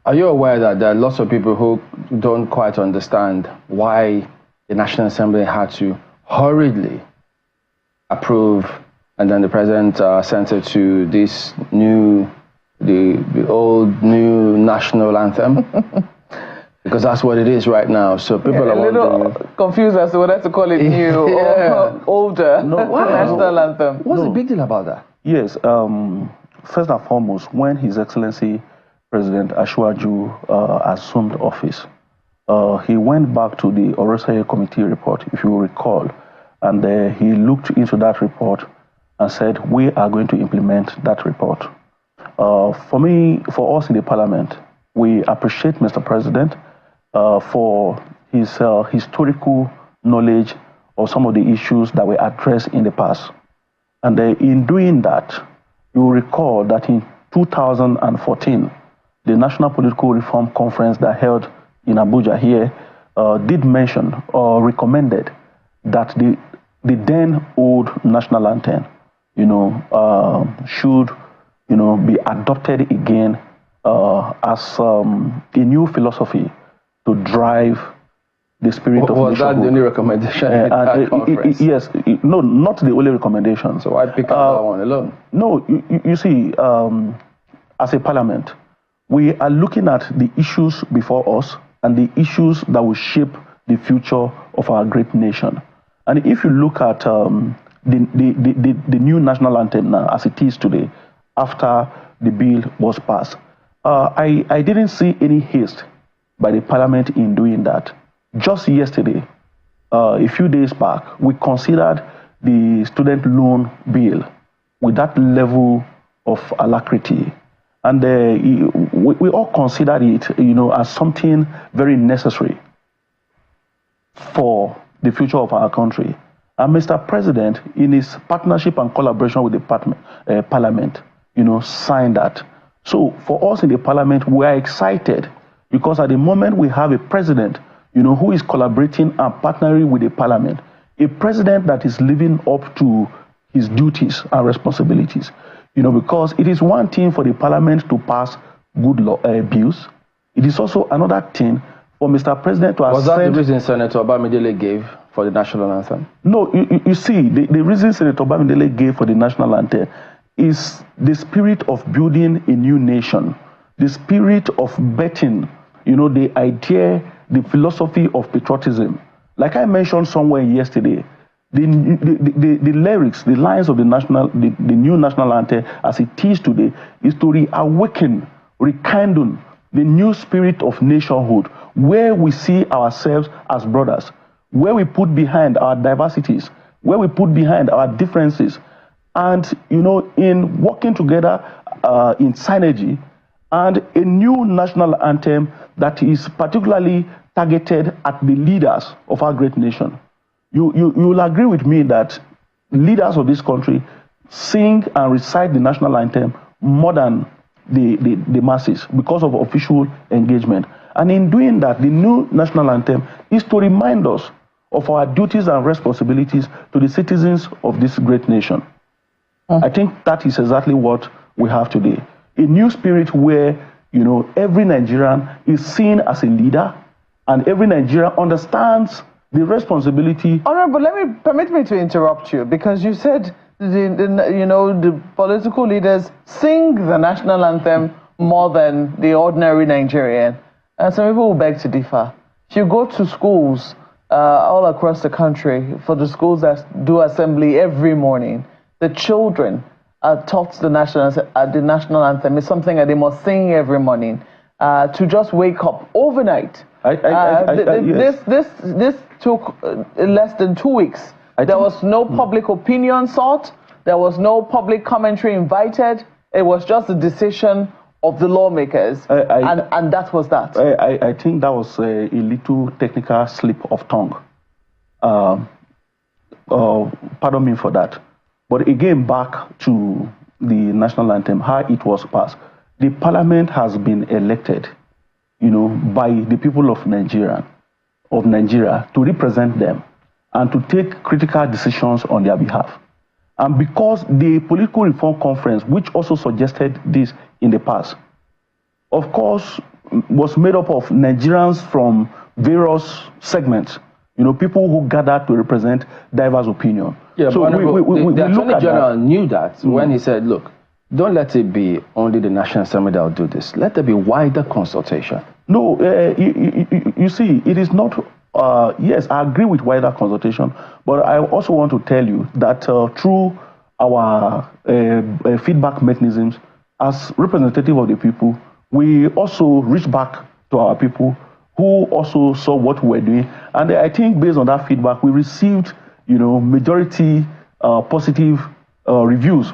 Are you aware that there are lots of people who don't quite understand why the National Assembly had to hurriedly approve, and then the president sent it to this new, the old new national anthem? Because that's what it is right now. So people are wondering. A little confused as to whether to call it new or older. National anthem. What's the big deal about that? Yes. First and foremost, when His Excellency President Asiwaju assumed office, he went back to the Orosanye Committee report, if you recall, and he looked into that report and said, we are going to implement that report. For me, for us in the Parliament, we appreciate Mr. President for his historical knowledge of some of the issues that were addressed in the past. And in doing that, you will recall that in 2014, the National Political Reform Conference that held in Abuja here did mention or recommended that the then old national anthem, should, be adopted again as a new philosophy to drive the spirit of nationhood. Was that the only recommendation at that conference? Yes, no, not the only recommendation. So why pick up that one alone? No, you see, as a parliament, we are looking at the issues before us and the issues that will shape the future of our great nation. And if you look at the new national anthem now, as it is today, after the bill was passed, I didn't see any haste by the parliament in doing that. Just yesterday, a few days back, we considered the student loan bill with that level of alacrity. And we all considered it, as something very necessary for the future of our country. And Mr. President, in his partnership and collaboration with the Parliament, signed that. So for us in the Parliament, we are excited because at the moment we have a president, who is collaborating and partnering with the Parliament, a president that is living up to his duties and responsibilities. Because it is one thing for the Parliament to pass good law bills. It is also another thing for Mr. President to Was that the reason Senator Bamidele gave for the national anthem? No, you see, the reason Senator Bamidele gave for the national anthem is the spirit of building a new nation, the spirit of betting, the idea, the philosophy of patriotism. Like I mentioned somewhere yesterday, the lyrics, the lines of the new national anthem as it is today is to reawaken, rekindle the new spirit of nationhood, where we see ourselves as brothers, where we put behind our diversities, where we put behind our differences, and in working together in synergy, and a new national anthem that is particularly targeted at the leaders of our great nation. You will agree with me that leaders of this country sing and recite the national anthem more than the masses because of official engagement. And in doing that, the new national anthem is to remind us of our duties and responsibilities to the citizens of this great nation. I think that is exactly what we have today. A new spirit where, every Nigerian is seen as a leader and every Nigerian understands the responsibility. Honorable, permit me to interrupt you, because you said the political leaders sing the national anthem more than the ordinary Nigerian. And some people will beg to differ. If you go to schools all across the country, for the schools that do assembly every morning, the children are taught the national anthem is something that they must sing every morning to just wake up overnight. Yes. This took less than 2 weeks. There was no public opinion sought. There was no public commentary invited. It was just a decision of the lawmakers, and that was that. I think that was a little technical slip of tongue. Pardon me for that. But again, back to the national anthem, how it was passed. The parliament has been elected, by the people of Nigeria to represent them and to take critical decisions on their behalf. And because the Political Reform Conference, which also suggested this in the past, of course, was made up of Nigerians from various segments. You know, people who gathered to represent diverse opinion. Yeah, so but the Attorney General knew that when he said, look, don't let it be only the National Assembly that will do this. Let there be wider consultation. No, you see, it is not, yes, I agree with wider consultation, but I also want to tell you that through our feedback mechanisms, as representative of the people, we also reach back to our people who also saw what we were doing. And I think based on that feedback, we received, you know, majority positive reviews.